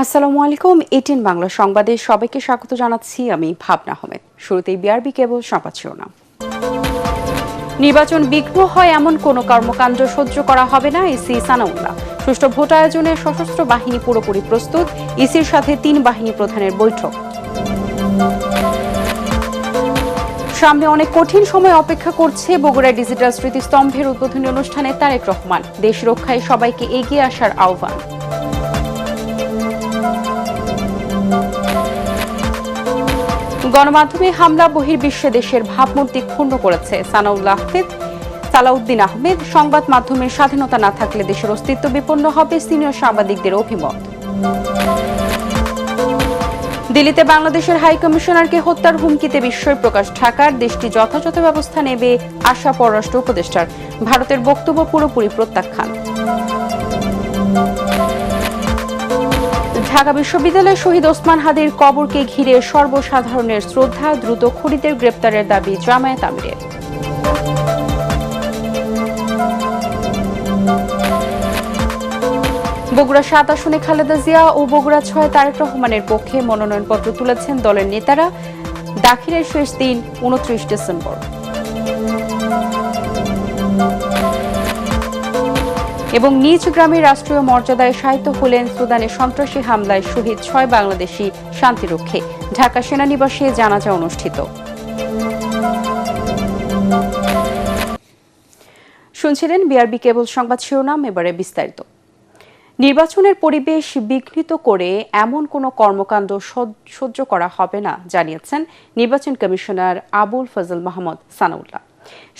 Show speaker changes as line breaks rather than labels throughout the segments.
আসসালামু আলাইকুম। এটিএন বাংলা সংবাদে সবাইকে স্বাগত জানাচ্ছি। আমি ভাবনা আহমেদ। শুরুতেই বিআরবি কেবল সংবাদ শিরোনাম। নির্বাচন বিঘ্ন হয় এমন কোনো কর্মকাণ্ড সহ্য করা হবে না, ইসি সানাউল্লাহ। সুষ্ঠু ভোট আয়োজনে সশস্ত্র বাহিনী পুরোপুরি প্রস্তুত, ইসির সাথে 3 বাহিনী প্রধানের বৈঠক। সামনে অনেক কঠিন সময় অপেক্ষা করছে। বগুড়ায় ডিজিটাল স্মৃতিস্তম্ভের উদ্বোধনী অনুষ্ঠানে তারেক রহমান। দেশ রক্ষায় সবাইকে এগিয়ে আসার আহ্বান। গণমাধ্যমে হামলা বহির্বিশ্বে দেশের ভাবমূর্তি ক্ষুণ্ণ করেছে সালাউদ্দিন আহমেদ। সংবাদ মাধ্যমের স্বাধীনতা না থাকলে দেশের অস্তিত্ব বিপন্ন হবে, সিনিয়র সাংবাদিকদের অভিমত। দিল্লিতে বাংলাদেশের হাই কমিশনারকে হত্যার হুমকিতে বিস্ময় প্রকাশ ঢাকার। দেশটি যথাযথ ব্যবস্থা নেবে আশা পররাষ্ট্র উপদেষ্টার। ভারতের বক্তব্য পুরোপুরি প্রত্যাখ্যান। ঢাকা বিশ্ববিদ্যালয়ের শহীদ ওসমান হাদির কবরকে ঘিরে সর্বসাধারণের শ্রদ্ধা। দ্রুত খুনিদের গ্রেপ্তারের দাবি জামায়াত আমিরের। বগুড়া 7 আসনে খালেদা জিয়া ও বগুড়া 6 তারেক রহমানের পক্ষে মনোনয়নপত্র তুলেছেন দলের নেতারা। দাখিলের শেষ দিন 29 ডিসেম্বর। এবং নিজ গ্রামে রাষ্ট্রীয় মর্যাদায় শায়িত হলেন সুদানের সন্ত্রাসী হামলায় শহীদ 6 বাংলাদেশি শান্তিরক্ষী। ঢাকা সেনানিবাসে জানাজা অনুষ্ঠিত। শুনছিলেন বিআরবি কেবল সংবাদ শিরোনাম, এবারে বিস্তারিত। নির্বাচনের পরিবেশ বিঘ্নিত করে এমন কোনো কর্মকাণ্ড সহ্য করা হবে না জানিয়েছেন নির্বাচন কমিশনার আবুল ফজল মাহমুদ সানাউল্লাহ।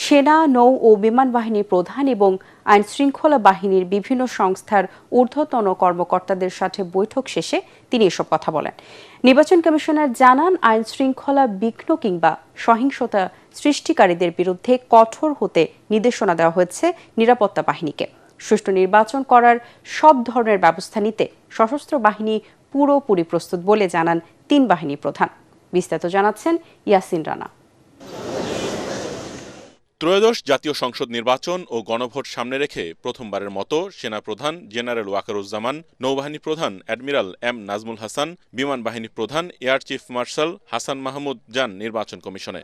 সেনা, নৌ ও বিমান বাহিনীর প্রধান এবং আইন শৃঙ্খলা বাহিনীর বিভিন্ন সংস্থার ঊর্ধ্বতন কর্মকর্তাদের সাথে বৈঠক শেষে তিনি এসব কথা বলেন। নির্বাচন কমিশনার জানান, আইন শৃঙ্খলা বিঘ্ন কিংবা সহিংসতা সৃষ্টিকারীদের বিরুদ্ধে কঠোর হতে নির্দেশনা দেওয়া হয়েছে নিরাপত্তা বাহিনীকে। সুষ্ঠু নির্বাচন করার সব ধরনের ব্যবস্থা নিতে সশস্ত্র বাহিনী পুরোপুরি প্রস্তুত বলে জানান 3 বাহিনী প্রধান। বিস্তারিত জানাচ্ছেন ইয়াসিন রানা।
ত্রয়োদশ জাতীয় সংসদ নির্বাচন ও গণভোট সামনে রেখে প্রথমবারের মতো সেনাপ্রধান জেনারেল ওয়াকারুজ্জামান, নৌবাহিনী প্রধান অ্যাডমিরাল এম নাজমুল হাসান, বিমান বাহিনী প্রধান air chief marshal Hasan Mahmud যান নির্বাচন কমিশনে।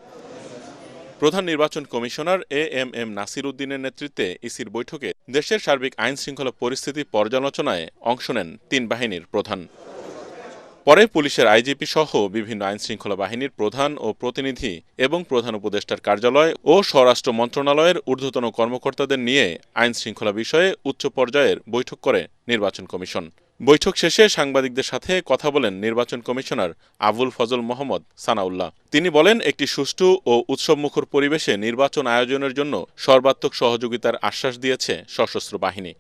প্রধান নির্বাচন কমিশনার এএমএম নাসির উদ্দিনের নেতৃত্বে ইসির বৈঠকে দেশের সার্বিক আইন শৃঙ্খলা পরিস্থিতি পর্যালোচনায় অংশ নেন 3 বাহিনীর প্রধান। পরে পুলিশের আইজিপি সহ বিভিন্ন আইন শৃঙ্খলা বাহিনীর প্রধান ও প্রতিনিধি এবং প্রধান উপদেষ্টার কার্যালয় ও স্বরাষ্ট্র মন্ত্রণালয়ের ঊর্ধ্বতন কর্মকর্তাদের নিয়ে আইন শৃঙ্খলা বিষয়ে উচ্চ পর্যায়ের বৈঠক করে নির্বাচন কমিশন। বৈঠক শেষে সাংবাদিকদের সাথে কথা বলেন নির্বাচন কমিশনার আবুল ফজল মাহমুদ সানাউল্লাহ। তিনি বলেন, একটি সুষ্ঠু ও উৎসবমুখর পরিবেশে নির্বাচন আয়োজনের জন্য সর্বাত্মক সহযোগিতার আশ্বাস দিয়েছে সশস্ত্র বাহিনী।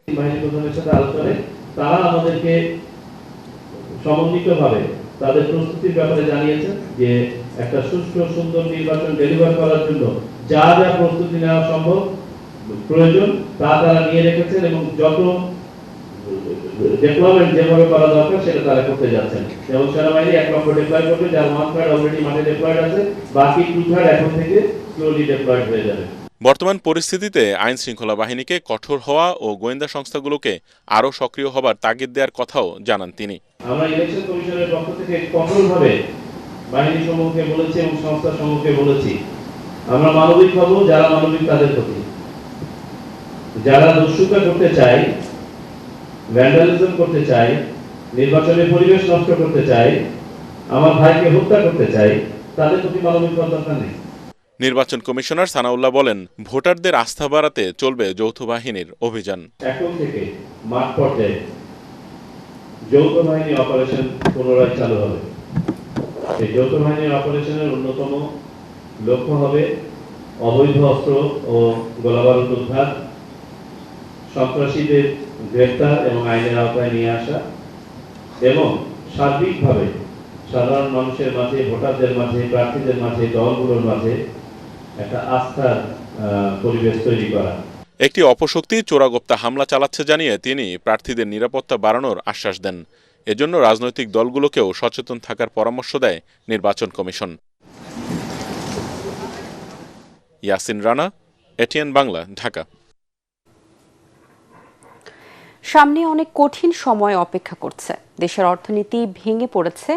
সমন্বিতভাবে তাদের প্রস্তুতির ব্যাপারে জানিয়েছেন যে একটা সুষ্ঠু সুন্দর নির্বাচন ডেলিভার করার জন্য যা যা প্রস্তুতি নেওয়া সম্ভব প্রয়োজন তা তারা নিয়ে রেখেছেন এবং যত ডেভেলপমেন্ট যেভাবে করা দরকার সেটা তারা করতে যাচ্ছেন। যেমন সেনাবাহিনী 1 লক্ষ ডিপ্লয় করবে, যার 1/3 অলরেডি মাঠে ডিপ্লয়েড আছে, বাকি 2/3 এখন থেকে স্লোলি ডিপ্লয়েড হয়ে যাবে।
বর্তমান পরিস্থিতিতে আইন শৃঙ্খলা বাহিনীকে কঠোর হওয়া ও গোয়েন্দা সংস্থাগুলোকে আরও সক্রিয় হবার তাগিদ দেওয়ার কথাও জানান তিনি।
আমরা ইলেকশন কমিশনের পক্ষ থেকে কঠোরভাবে বাহিনী সমূহকে বলেছি এবং সংস্থা সমূহকে বলেছি, আমরা মানবিক হব, যারা মানবিক তাদের প্রতি। যারা দস্যুতা করতে চায়, ভ্যান্ডালিজম করতে চায়, নির্বাচনের পরিবেশ নষ্ট করতে চায়, আমার ভাইকে হত্যা করতে চায়, তাদের প্রতি মানবিক হওয়ার দরকার নেই।
নির্বাচন কমিশনার সানাউল্লাহ বলেন, ভোটারদের আস্থা বাড়াতে চলবে যৌথ বাহিনীর অভিযান।
এখন থেকে মাঠ পর্যায়ে যৌথ বাহিনী অপারেশন পুনরায় চালু হবে। এই যৌথ বাহিনীর অপারেশনের অন্যতম লক্ষ্য হবে অবৈধ অস্ত্র ও গোলাবারুদ উদ্ধার, সন্ত্রাসীদের গ্রেফতার এবং আইনের আওতায় নিয়ে আসা এবং সার্বিকভাবে সাধারণ মানুষের মাঝে, ভোটারদের মাঝে, প্রার্থীদের মাঝে, দলগুলোর মাঝে একটা আস্থার পরিবেশ তৈরি করা।
একটি অপশক্তি চোরাগোপ্তা হামলা চালাচ্ছে জানিয়ে তিনি প্রার্থীদের নিরাপত্তা বাড়ানোর আশ্বাস দেন। এজন্য রাজনৈতিক দলগুলোকেও সচেতন থাকার পরামর্শ দেয় নির্বাচন কমিশন। ইয়াসিন রানা, এটিএন বাংলা, ঢাকা।
সামনে অনেক কঠিন সময় অপেক্ষা করছে। দেশের অর্থনীতি ভেঙে পড়েছে,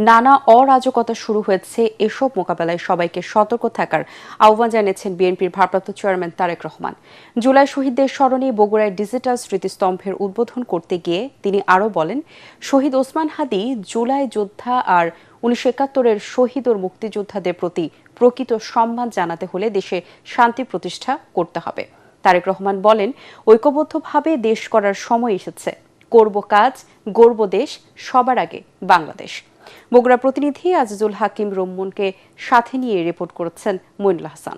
নানা অরাজকতা শুরু হয়েছে। এসব মোকাবেলায় সবাইকে সতর্ক থাকার আহ্বান জানিয়েছেন বিএনপির ভারপ্রাপ্ত চেয়ারম্যান তারেক রহমান। জুলাই শহীদদের স্মরণে বগুড়ায় ডিজিটাল স্মৃতিস্তম্ভের উদ্বোধন করতে গিয়ে তিনি আরও বলেন, শহীদ ওসমান হাদি জুলাই যোদ্ধা আর 1971-এর শহীদ ও মুক্তিযোদ্ধাদের প্রতি প্রকৃত সম্মান জানাতে হলে দেশে শান্তি প্রতিষ্ঠা করতে হবে। তারেক রহমান বলেন, ঐক্যবদ্ধভাবে দেশ করার সময় এসেছে। করব কাজ, গর্ব দেশ, সবার আগে বাংলাদেশ। বগুড়া প্রতিনিধি আজিজুল হাকিম রুম্মনকে সাথে নিয়ে রিপোর্ট করেছেন মইনুল হাসান।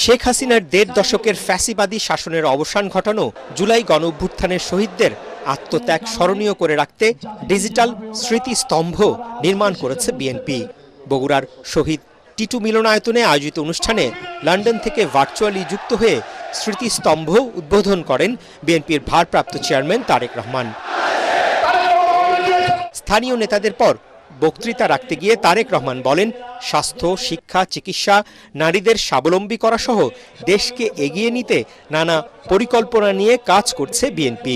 শেখ হাসিনার ১.৫ দশকের ফ্যাসিবাদী শাসনের অবসান ঘটানো জুলাই গণঅভ্যুত্থানের শহীদদের আত্মত্যাগ স্মরণীয় করে রাখতে ডিজিটাল স্মৃতিস্তম্ভ নির্মাণ করেছে বিএনপি। বগুড়ার শহীদ টিটু মিলনায়তনে আয়োজিত অনুষ্ঠানে লন্ডন থেকে ভার্চুয়ালি যুক্ত হয়ে স্মৃতিস্তম্ভ উদ্বোধন করেন বিএনপির ভারপ্রাপ্ত চেয়ারম্যান তারেক রহমান। স্থানীয় নেতাদের পর বক্তৃতা রাখতে গিয়ে তারেক রহমান বলেন, স্বাস্থ্য, শিক্ষা, চিকিৎসা, নারীদের স্বাবলম্বী করা সহ দেশকে এগিয়ে নিতে নানা পরিকল্পনা নিয়ে কাজ করছে বিএনপি।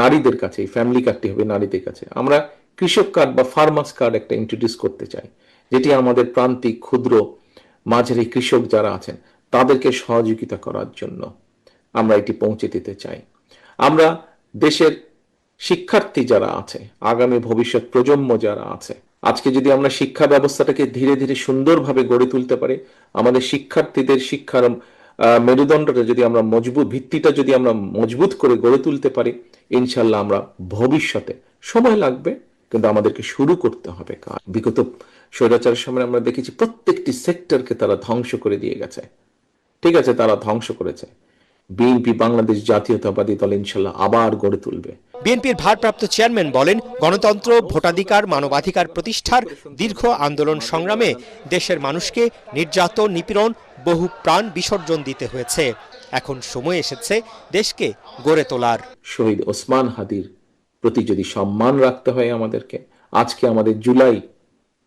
নারীদের কাছে ফ্যামিলি কার্ডটি হবে নারীদের কাছে। আমরা কৃষক কার্ড বা ফার্মার্স কার্ড একটা ইন্ট্রোডিউস করতে চাই, যেটি আমাদের প্রান্তিক ক্ষুদ্র মাঝারি কৃষক যারা আছেন তাদেরকে সহযোগিতা করার জন্য আমরা এটি পৌঁছে দিতে চাই। আমরা দেশের শিক্ষার্থী যারা আছে, আগামী ভবিষ্যৎ প্রজন্ম যারা আছে, আজকে যদি আমরা শিক্ষা ব্যবস্থাটাকে ধীরে ধীরে সুন্দরভাবে গড়ে তুলতে পারি, আমাদের শিক্ষার্থীদের শিক্ষার মেরুদণ্ডটা যদি আমরা ভিত্তিটা যদি আমরা মজবুত করে গড়ে তুলতে পারি, ইনশাল্লাহ আমরা ভবিষ্যতে, সময় লাগবে কিন্তু আমাদেরকে শুরু করতে হবে কাজ। বিগত স্বৈরাচারের সময় আমরা দেখেছি প্রত্যেকটি সেক্টরকে তারা ধ্বংস করে দিয়ে গেছে। ঠিক আছে, তারা ধ্বংস করেছে। বিএনপি বাংলাদেশ জাতীয়তাবাদী দল ইনশাল্লাহ আবার গড়ে তুলবে।
বিএনপির ভারপ্রাপ্ত চেয়ারম্যান বলেন, গণতন্ত্র, ভোটাধিকার, মানবাধিকার প্রতিষ্ঠার দীর্ঘ আন্দোলন সংগ্রামে দেশের মানুষকে নির্যাতন, নিপীড়ন, বহু প্রাণ বিসর্জন দিতে হয়েছে। এখন সময় এসেছে দেশকে গড়ে তোলার।
শহীদ ওসমান হাদির প্রতি যদি সম্মান রাখতে হয় আমাদেরকে, আজকে আমাদের জুলাই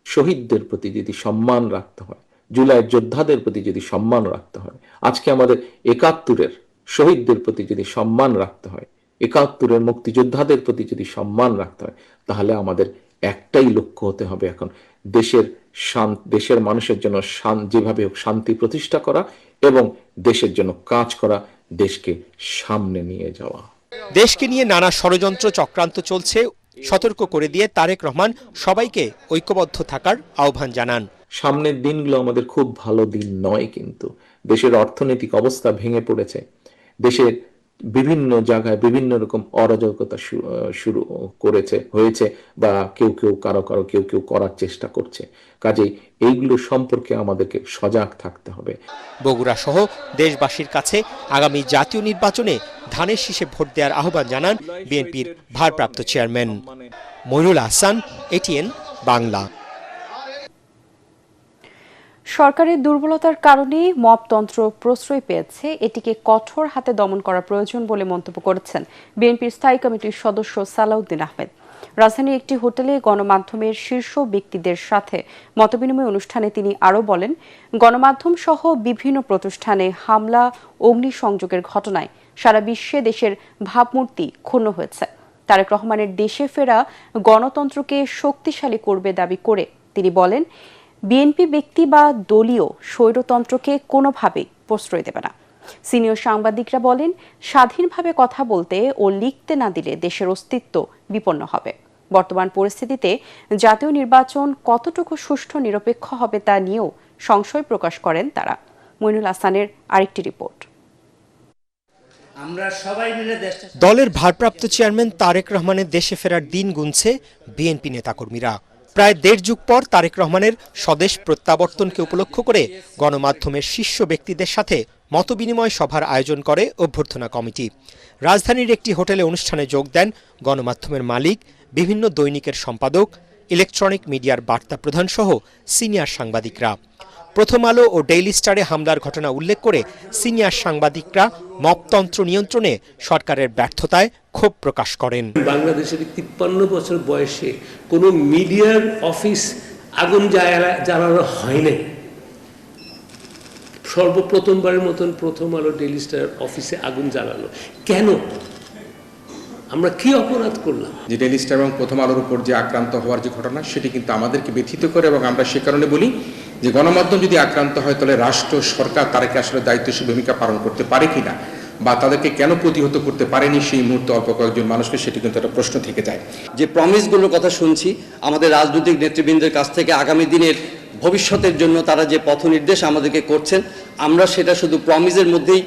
শহীদদের প্রতি যদি সম্মান রাখতে হয়, জুলাই যোদ্ধাদের প্রতি যদি সম্মান রাখতে হয়, আজকে আমাদের ৭১-এর শহীদদের প্রতি যদি সম্মান রাখতে হয়, ৭১-এর মুক্তিযোদ্ধাদের প্রতি যদি সম্মান রাখতে হয়, তাহলে আমাদের একটাই লক্ষ্য হতে হবে এখন, দেশের মানুষের জন্য যেভাবে হোক শান্তি প্রতিষ্ঠা করা এবং দেশের জন্য কাজ করা, দেশকে সামনে নিয়ে যাওয়া।
দেশকে নিয়ে নানা ষড়যন্ত্র চক্রান্ত চলছে, সতর্ক করে দিয়ে তারেক রহমান সবাইকে ঐক্যবদ্ধ থাকার আহ্বান জানান।
সামনের দিনগুলো আমাদের খুব ভালো দিন নয়, কিন্তু দেশের অর্থনৈতিক অবস্থা ভেঙে পড়েছে, দেশের বিভিন্ন জায়গায় বিভিন্ন রকম অরাজকতা শুরু হয়েছে বা কেউ কেউ করার চেষ্টা করছে। কাজেই এইগুলো সম্পর্কে আমাদেরকে সজাগ থাকতে হবে।
বগুড়া সহ দেশবাসীর কাছে আগামী জাতীয় নির্বাচনে ধানের শীষে ভোট দেওয়ার আহ্বান জানান বিএনপির ভারপ্রাপ্ত চেয়ারম্যান। মইনুল হাসান, এটিএন বাংলা।
সরকারের দুর্বলতার কারণে মবতন্ত্র প্রশ্রয় পেয়েছে, এটিকে কঠোর হাতে দমন করা প্রয়োজন বলে মন্তব্য করেছেন বিএনপির স্থায়ী কমিটির সদস্য সালাউদ্দিন আহমেদ। রাজধানীর একটি হোটেলে গণমাধ্যমের শীর্ষ ব্যক্তিদের সাথে মতবিনিময় অনুষ্ঠানে তিনি আরও বলেন, গণমাধ্যম সহ বিভিন্ন প্রতিষ্ঠানে হামলা, অগ্নিসংযোগের ঘটনায় সারা বিশ্বে দেশের ভাবমূর্তি ক্ষুণ্ণ হয়েছে। তারেক রহমানের দেশে ফেরা গণতন্ত্রকে শক্তিশালী করবে দাবি করে তিনি বলেন, বিএনপি ব্যক্তি বা দলীয় স্বৈরতন্ত্রকে কোনোভাবেই প্রশ্রয় দেবে না। সিনিয়র সাংবাদিকরা বলেন, স্বাধীনভাবে কথা বলতে ও লিখতে না দিলে দেশের অস্তিত্ব বিপন্ন হবে। বর্তমান পরিস্থিতিতে জাতীয় নির্বাচন কতটুকু সুষ্ঠু নিরপেক্ষ হবে তা নিয়েও সংশয় প্রকাশ করেন তারা। মইনুল হাসানের আরেকটি রিপোর্ট।
দলের ভারপ্রাপ্ত চেয়ারম্যান তারেক রহমানের দেশে ফেরার দিন গুনছে বিএনপি নেতাকর্মীরা। প্রায় ১.৫ যুগ পর তারেক রহমানের স্বদেশ প্রত্যাবর্তনকে উপলক্ষ করে গণমাধ্যমের শীর্ষ ব্যক্তিদের সাথে মতবিনিময় সভার আয়োজন করে অভ্যর্থনা কমিটি। রাজধানীর একটি হোটেলে অনুষ্ঠানে যোগ দেন গণমাধ্যমের মালিক, বিভিন্ন দৈনিকের সম্পাদক, ইলেকট্রনিক মিডিয়ার বার্তা প্রধান সহ সিনিয়র সাংবাদিকরা। প্রথম আলো ও ডেইলি স্টারে হামলার ঘটনা উল্লেখ করে সিনিয়র সাংবাদিকরা মবতন্ত্র নিয়ন্ত্রণে সরকারের ব্যর্থতায় ক্ষোভ প্রকাশ করেন।
বাংলাদেশের ৫৩ বছর বয়সে কোনো মিডিয়ার অফিস আগুন জ্বালানো হয় না। সর্বপ্রথমবারের মতন প্রথম আলো ডেইলি স্টার অফিসে আগুন জ্বালালো কেন? আমরা কি অপরাধ করলাম?
যে ডেইলি স্টার এবং প্রথম আলোর উপর যে আক্রান্ত হওয়ার যে ঘটনা, সেটি কিন্তু আমাদেরকে ব্যথিত করে এবং আমরা সে কারণে বলি যে গণমাধ্যম যদি আক্রান্ত হয় তাহলে রাষ্ট্র সরকার তাদেরকে আসলে দায়িত্বশীল ভূমিকা পালন করতে পারে কিনা, বা তাদেরকে কেন প্রতিহত করতে পারেনি সেই মুহূর্তে অল্প কয়েকজন মানুষকে, সেটি কিন্তু একটা প্রশ্ন থেকে যায়।
যে প্রমিসগুলোর কথা শুনছি আমাদের রাজনৈতিক নেতৃবৃন্দের কাছ থেকে, আগামী দিনের ভবিষ্যতের জন্য তারা যে পথ নির্দেশ আমাদেরকে করছেন, আমরা সেটা শুধু প্রমিসের মধ্যেই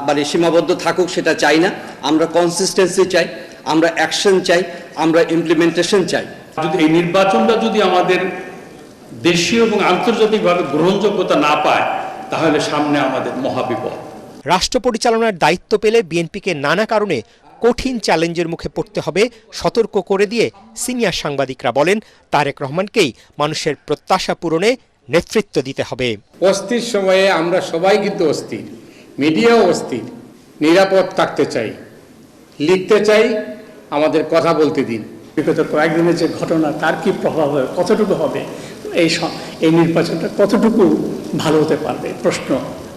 মানে সীমাবদ্ধ থাকুক সেটা চাই না। আমরা কনসিস্টেন্সি চাই, আমরা অ্যাকশন চাই, আমরা ইমপ্লিমেন্টেশন চাই।
যদি এই নির্বাচনটা যদি আমাদের দেশীয় এবং আন্তর্জাতিকভাবে গ্রহণযোগ্যতা না পায়, তাহলে সামনে আমাদের মহাবিপদ।
রাষ্ট্র পরিচালনার দায়িত্ব পেলে বিএনপিকে নানা কারণে কঠিন চ্যালেঞ্জের মুখে পড়তে হবে সতর্ক করে দিয়ে সিনিয়র সাংবাদিকরা বলেন, তারেক রহমানকেই মানুষের প্রত্যাশা পূরণে নেতৃত্ব দিতে হবে।
অস্থির সময়ে আমরা সবাই কিন্তু অস্থির, মিডিয়াও অস্থির। নিরাপদ থাকতে চাই, লিখতে চাই, আমাদের কথা বলতে দিন।
বিগত কয়েকদিনের যে ঘটনা, তার কি প্রভাব হবে, কতটুকু হবে, এই নির্বাচনটা কতটুকু ভালো হতে পারবে, প্রশ্ন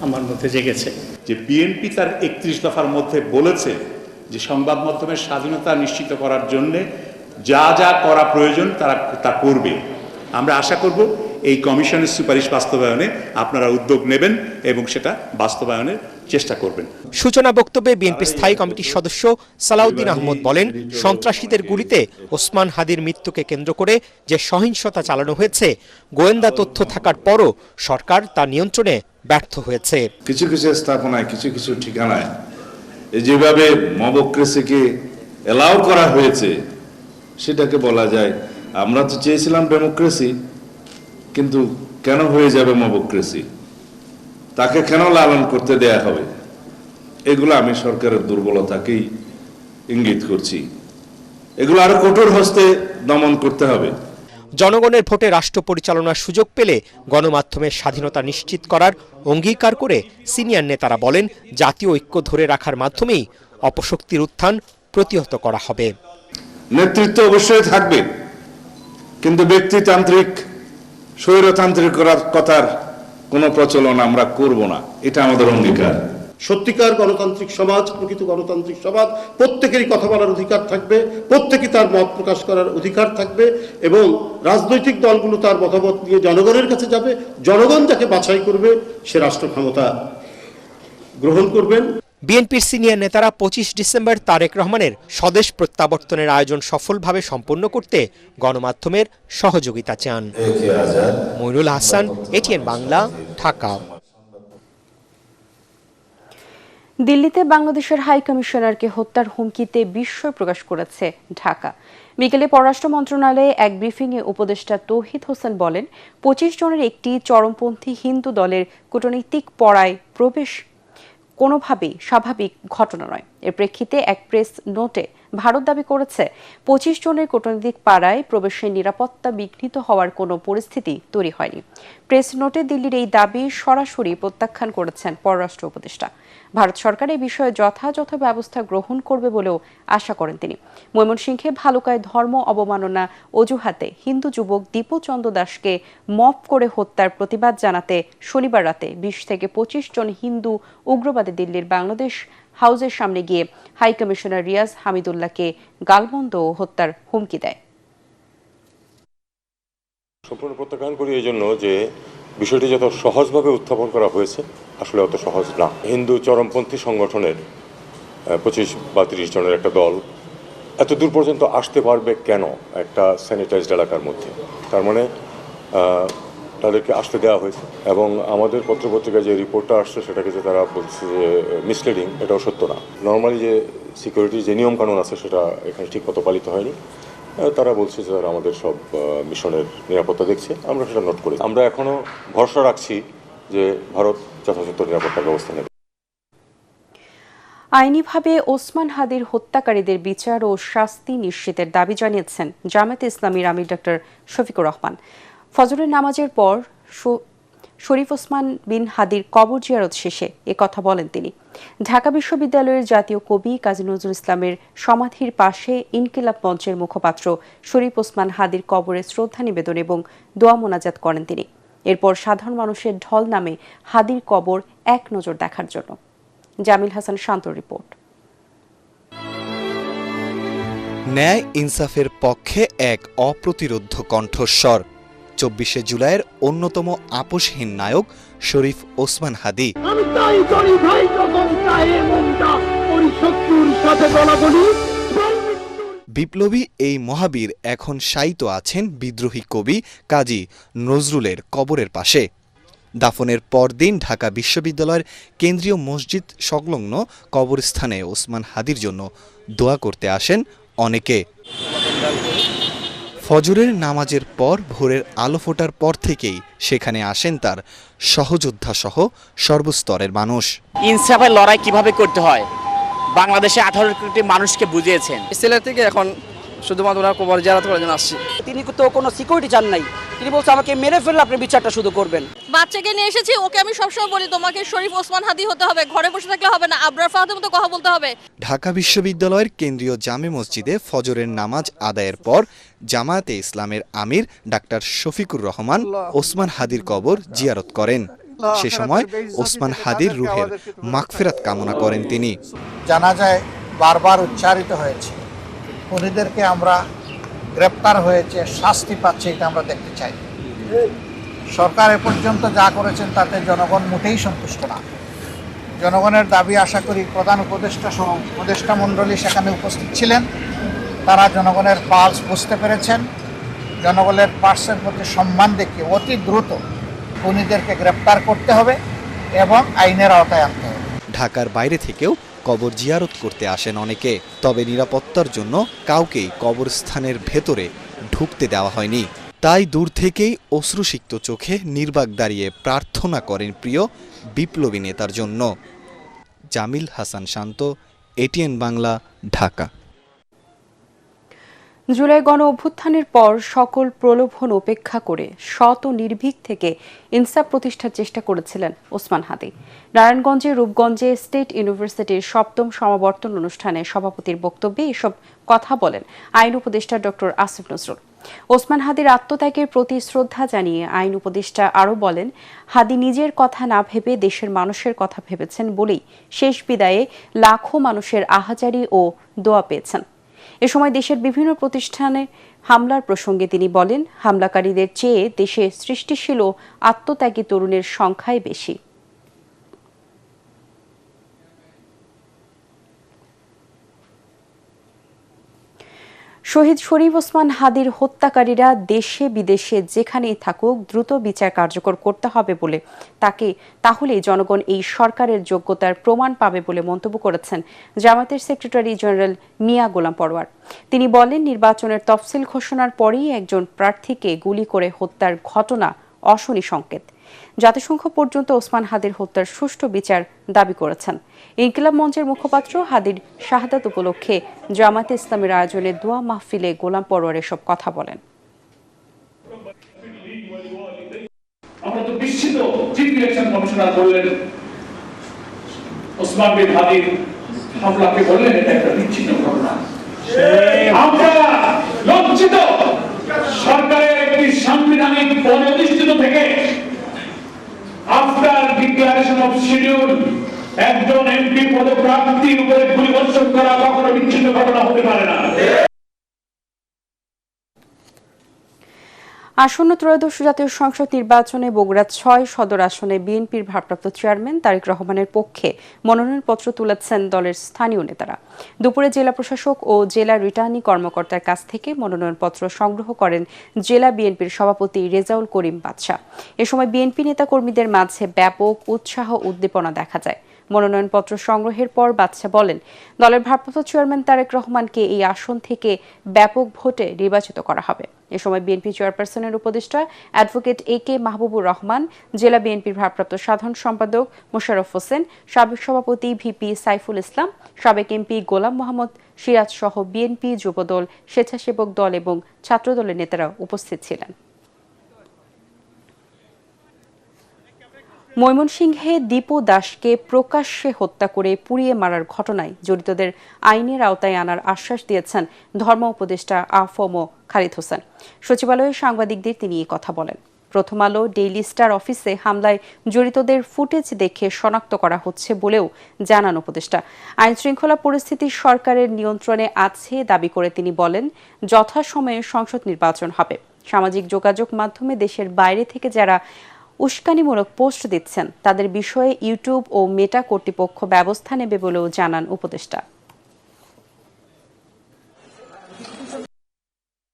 আমার মধ্যে জেগেছে।
যে বিএনপি তার 31 দফার মধ্যে বলেছে যে সংবাদ মাধ্যমের স্বাধীনতা নিশ্চিত করার জন্য যা যা করা প্রয়োজন তারা তা করবে। আমরা আশা করব এই কমিশনের সুপারিশ বাস্তবায়নে আপনারা উদ্যোগ নেবেন এবং সেটা বাস্তবায়নের চেষ্টা করবেন।
সূচনা বক্তব্যে বিএনপি স্থায়ী কমিটির সদস্য সালাউদ্দিন আহমদ বলেন, সন্ত্রাসীদের গুলিতে ওসমান হাদির মৃত্যুকে কেন্দ্র করে যে সহিংসতা চালানো হয়েছে, গোয়েন্দা তথ্য থাকার পরও সরকার তা নিয়ন্ত্রণে ব্যর্থ হয়েছে।
কিছু কিছু স্থাপনায়, কিছু কিছু ঠিকানায় যেভাবে মবক্রেসিকে এলাও করা হয়েছে, সেটাকে বলা যায় আমরা তো চেয়েছিলাম ডেমোক্রেসি, কিন্তু কেন হয়ে যাবে মবক্রেসি? তাকে কেন লালন করতে দেয়া হবে? এগুলো আমি সরকারের দুর্বলতাকেই ইঙ্গিত করছি। এগুলো আরো কঠোর হস্তে দমন করতে হবে।
জনগণের ভোটে রাষ্ট্র পরিচালনার সুযোগ পেলে গণমাধ্যমের স্বাধীনতা নিশ্চিত করার অঙ্গীকার করে সিনিয়র নেতারা বলেন, জাতীয় ঐক্য ধরে রাখার মাধ্যমেই অপশক্তির উত্থান প্রতিহত করা হবে।
নেতৃত্ব অবশ্যই থাকবে, কিন্তু ব্যক্তিতান্ত্রিক স্বৈরতান্ত্রিকতার কোনো প্রচলন আমরা করব না, এটা আমাদের অঙ্গীকার।
সত্যিকার গণতান্ত্রিক সমাজ, প্রকৃত গণতান্ত্রিক সমাজ, প্রত্যেকেরই কথা বলার অধিকার থাকবে, প্রত্যেকে তার মত প্রকাশ করার অধিকার থাকবে, এবং রাজনৈতিক দলগুলো তার মতামত নিয়ে জনগণের কাছে যাবে। জনগণ যাকে বাছাই করবে সে রাষ্ট্র ক্ষমতা গ্রহণ করবেন।
বিএনপির সিনিয়র নেতারা 25 ডিসেম্বর তারেক রহমানের স্বদেশ প্রত্যাবর্তনের আয়োজন সফলভাবে সম্পন্ন করতে গণমাধ্যমের সহযোগিতা চান। মইনুল হাসান, এটিএন বাংলা, ঢাকা।
দিল্লিতে বাংলাদেশের হাই কমিশনারকে হত্যার হুমকিতে বিস্ময় প্রকাশ করেছে ঢাকা। বিকেলে পররাষ্ট্র মন্ত্রণালয়ে এক ব্রিফিংয়ে উপদেষ্টা তৌহিদ হোসেন বলেন, 25 জনের একটি চরমপন্থী হিন্দু দলের কূটনৈতিক পড়ায় প্রবেশ কোনোভাবেই স্বাভাবিক ঘটনা নয়। এর প্রেক্ষিতে এক প্রেস নোটে ভারত দাবি করেছে, 25 জনের কূটনৈতিক পাড়ায় প্রবেশের নিরাপত্তা বিঘ্নিত হওয়ার কোনো পরিস্থিতি তৈরি হয়নি। প্রেস নোটে দিল্লির এই দাবি সরাসরি প্রত্যাখ্যান করেছেন পররাষ্ট্র উপদেষ্টা। ভারত সরকার এই বিষয়ে যথাযথ ব্যবস্থা গ্রহণ করবে বলেও আশা করেন তিনি। ময়মনসিংহে ভালুকায় ধর্ম অবমাননা অজুহাতে হিন্দু যুবক দীপু চন্দ্র দাসকে মব করে হত্যার প্রতিবাদ জানাতে শনিবার রাতে 20 থেকে 25 জন হিন্দু উগ্রবাদী দিল্লির বাংলাদেশ হাউসের সামনে গিয়ে হাই কমিশনার রিয়াজ হামিদুল্লাহকে গালমন্দ ও হত্যার হুমকি দেয়।
সম্পূর্ণ প্রত্যাখ্যান করি এই জন্য যে বিষয়টি যত সহজভাবে উত্থাপন করা হয়েছে আসলে অত সহজ না। হিন্দু চরমপন্থী সংগঠনের 25 বা 30 জনের একটা দল এত দূর পর্যন্ত আসতে পারবে কেন একটা স্যানিটাইজড এলাকার মধ্যে? তার মানে তাদেরকে আসতে দেওয়া হয়েছে, এবং আমাদের পত্রপত্রিকায় যে রিপোর্টটা আসছে সেটাকে যে তারা বলছে যে মিসলিডিং, এটাও সত্য না। নর্মালি যে সিকিউরিটির যে নিয়মকানুন আছে সেটা এখানে ঠিক মতো পালিত হয়নি। তারা বলছে যে তারা আমাদের সব মিশনের নিরাপত্তা দেখছে, আমরা সেটা নোট করি। আমরা এখনও ভরসা রাখছি যে ভারত যথাযথ নিরাপত্তা ব্যবস্থা নেবে।
আইনিভাবে ওসমান হাদির হত্যাকারীদের বিচার ও শাস্তি নিশ্চিতের দাবি জানিয়েছেন জামায়াতে ইসলামীর আমির ডক্টর শফিকুর রহমান। ফজরের নামাজের পর শরীফ ওসমান বিন হাদির কবর জিয়ারত শেষে একথা বলেন তিনি। ঢাকা বিশ্ববিদ্যালয়ের জাতীয় কবি কাজী নজরুল ইসলামের সমাধির পাশে ইনকিলাব মঞ্চের মুখপাত্র শরীফ ওসমান হাদির কবরে শ্রদ্ধা নিবেদন এবং দোয়া মোনাজাত করেন তিনি। এরপর সাধারণ মানুষের ঢল নামে হাদির কবর এক নজর দেখার জন্য। জামিল হাসান শান্তর রিপোর্ট।
ন্যায় ইনসাফের পক্ষে এক অপ্রতিরোধ্য কণ্ঠস্বর 24শে জুলাইয়ের অন্যতম আপোষহীন নায়ক শরীফ ওসমান হাদি। বিপ্লবী এই মহাবীর এখন শায়িত আছেন বিদ্রোহী কবি কাজী নজরুলের কবরের পাশে। দাফনের পরদিন ঢাকা বিশ্ববিদ্যালয়ের কেন্দ্রীয় মসজিদ সংলগ্ন কবরস্থানে ওসমান হাদির জন্য দোয়া করতে আসেন অনেকে। ফজরের নামাজের পর ভোরের আলো ফোটার পর থেকেই সেখানে আসেন তার সহযোদ্ধা সহ সর্বস্তরের মানুষ।
ইনসাফের লড়াই কিভাবে করতে হয় বাংলাদেশে 18 কোটি মানুষকে বুঝিয়েছেন।
সিলেট থেকে এখন শুধুমাত্র ওনার কবর জিয়ারত করার জন্য আসছি। তিনি তো কোনো সিকিউরিটি চান নাই, তিনি বলছে আমাকে মেরে ফেললে আপনি বিচারটা শুধু করবেন।
বাচ্চাকে নিয়ে এসেছি, ওকে আমি সবসময় বলি তোমাকে শরীফ ওসমান হাদি হতে হবে, ঘরে বসে থাকলে হবে না, আবরার ফাহাদের মতো কথা বলতে হবে।
ঢাকা বিশ্ববিদ্যালয়ের কেন্দ্রীয় জামে মসজিদে ফজরের নামাজ আদায়ের পর জামায়াতে ইসলামের আমির ডাক্তার শফিকুর রহমান ওসমান হাদির কবর জিয়ারত করেন। সে সময় ওসমান হাদির রুহের মাগফিরাত কামনা করেন তিনি।
জানাজায় বারবার উচ্চারিত হয়েছে, খুনিদেরকে আমরা গ্রেপ্তার হয়েছে, শাস্তি পাচ্ছে, এটা আমরা দেখতে চাই। সরকার এ পর্যন্ত যা করেছেন তাতে জনগণ মোটেই সন্তুষ্ট না। জনগণের দাবি আশা করি প্রধান উপদেষ্টা সহ উপদেষ্টা মণ্ডলী সেখানে উপস্থিত ছিলেন, তারা জনগণের পালস বুঝতে পেরেছেন। জনগণের পার্সের প্রতি সম্মান দেখিয়ে অতি দ্রুত খুনিদেরকে গ্রেপ্তার করতে হবে এবং আইনের আওতায় আনতে হবে।
ঢাকার বাইরে থেকেও কবর জিয়ারত করতে আসেন অনেকে, তবে নিরাপত্তার জন্য কাউকেই কবরস্থানের ভেতরে ঢুকতে দেওয়া হয়নি। তাই দূর থেকেই অশ্রুসিক্ত চোখে নির্বাক দাঁড়িয়ে প্রার্থনা করেন প্রিয় বিপ্লবী নেতার জন্য। জামিল হাসান শান্ত, এটিএন বাংলা, ঢাকা।
জুলাই গণ অভ্যুত্থানের পর সকল প্রলোভন উপেক্ষা করে সৎ ও নির্ভীক থেকে ইনসাফ প্রতিষ্ঠার চেষ্টা করেছিলেন ওসমান হাদি। নারায়ণগঞ্জের রূপগঞ্জে স্টেট ইউনিভার্সিটির 7ম সমাবর্তন অনুষ্ঠানে সভাপতির বক্তব্যে এসব কথা বলেন আইন উপদেষ্টা ডক্টর আসিফ নজরুল। ওসমান হাদির আত্মত্যাগের প্রতি শ্রদ্ধা জানিয়ে আইন উপদেষ্টা আরও বলেন, হাদি নিজের কথা না ভেবে দেশের মানুষের কথা ভেবেছেন বলেই শেষ বিদায়ে লাখো মানুষের আহাজারি ও দোয়া পেয়েছেন। এ সময় দেশের বিভিন্ন প্রতিষ্ঠানে হামলার প্রসঙ্গে তিনি বলেন, হামলাকারীদের চেয়ে দেশে সৃষ্টিশীল ও আত্মত্যাগী তরুণের সংখ্যাই বেশি। শহীদ শরীফ ওসমান হাদির হত্যাকারীরা দেশে বিদেশে যেখানেই থাকুক দ্রুত বিচার কার্যকর করতে হবে বলে তাহলেই জনগণ এই সরকারের যোগ্যতার প্রমাণ পাবে বলে মন্তব্য করেছেন জামায়াতের সেক্রেটারি জেনারেল মিয়া গোলাম পরোয়ার। তিনি বলেন, নির্বাচনের তফসিল ঘোষণার পরেই একজন প্রার্থীকে গুলি করে হত্যার ঘটনা অশনি সংকেত। জাতিসংঘ পর্যন্ত ওসমান হাদির হত্যার সুষ্ঠু বিচার দাবি করেছেন। ইনকিলাব মঞ্চের মুখপাত্র হাদির শাহাদাত উপলক্ষে জামায়াতে ইসলামের আয়োজনে দোয়া মাহফিলে গোলাম পরোয়ার এসব কথা বলেন।
আমরা তো বিস্মিত, চিফ ইলেকশন কমিশনার বললেন ওসমান বিন হাদির হামলাকে বললেন এটা একটা বিচ্ছিন্ন ঘটনা। আমরা লজ্জিত, সরকারের একটি সাংবিধানিক পদঅধিষ্ঠিত থেকে আফটার ডিক্লারেশন অফ শিডিউল একজন এমপি পদপ্রার্থীর উপরে গুলিবর্ষণ করা কখনো বিচ্ছিন্ন ঘটনা হতে পারে না।
আসন্ন ত্রয়োদশ জাতীয় সংসদ নির্বাচনে বগুড়া 6 সদর আসনে বিএনপির ভারপ্রাপ্ত চেয়ারম্যান তারেক রহমানের পক্ষে মনোনয়নপত্র তুলেছেন দলের স্থানীয় নেতারা। দুপুরে জেলা প্রশাসক ও জেলা রিটার্নিং কর্মকর্তার কাছ থেকে মনোনয়নপত্র সংগ্রহ করেন জেলা বিএনপির সভাপতি রেজাউল করিম বাদশা। এ সময় বিএনপি নেতাকর্মীদের মাঝে ব্যাপক উৎসাহ উদ্দীপনা দেখা যায়। মনোনয়নপত্র সংগ্রহের পর বাদশা বলেন, দলের ভারপ্রাপ্ত চেয়ারম্যান তারেক রহমানকে এই আসন থেকে ব্যাপক ভোটে নির্বাচিত করা হবে। এ সময় বিএনপি চেয়ারপারসনের উপদেষ্টা অ্যাডভোকেট AK মাহবুবুর রহমান, জেলা বিএনপির ভারপ্রাপ্ত সাধারণ সম্পাদক মোশাররফ হোসেন, সাবেক সভাপতি VP সাইফুল ইসলাম, সাবেক MP গোলাম মোহাম্মদ সিরাজ সহ বিএনপি, যুবদল, স্বেচ্ছাসেবক দল এবং ছাত্রদলের নেতারা উপস্থিত ছিলেন। ময়মনসিংহে দীপু দাসকে প্রকাশ্যে হত্যা করে পুড়িয়ে মারার ঘটনায় জড়িতদের আইনের আওতায় আনার আশ্বাস দিয়েছেন ধর্ম উপদেষ্টা আফম খালিদ হোসেন। সচিবালয়ে সাংবাদিকদের তিনি এই কথা বলেন। প্রথম আলো ডেইলি স্টার অফিসে হামলায় জড়িতদের ফুটেজ দেখে শনাক্ত করা হচ্ছে বলেও জানান উপদেষ্টা। আইনশৃঙ্খলা পরিস্থিতি সরকারের নিয়ন্ত্রণে আছে দাবি করে তিনি বলেন, যথাসময়ে সংসদ নির্বাচন হবে। সামাজিক যোগাযোগ মাধ্যমে দেশের বাইরে থেকে যারা উস্কানিমূলক পোস্ট দিচ্ছেন তাদের বিষয়ে ইউটিউব ও মেটা কর্তৃপক্ষ ব্যবস্থা নেবে বলেও জানান উপদেষ্টা।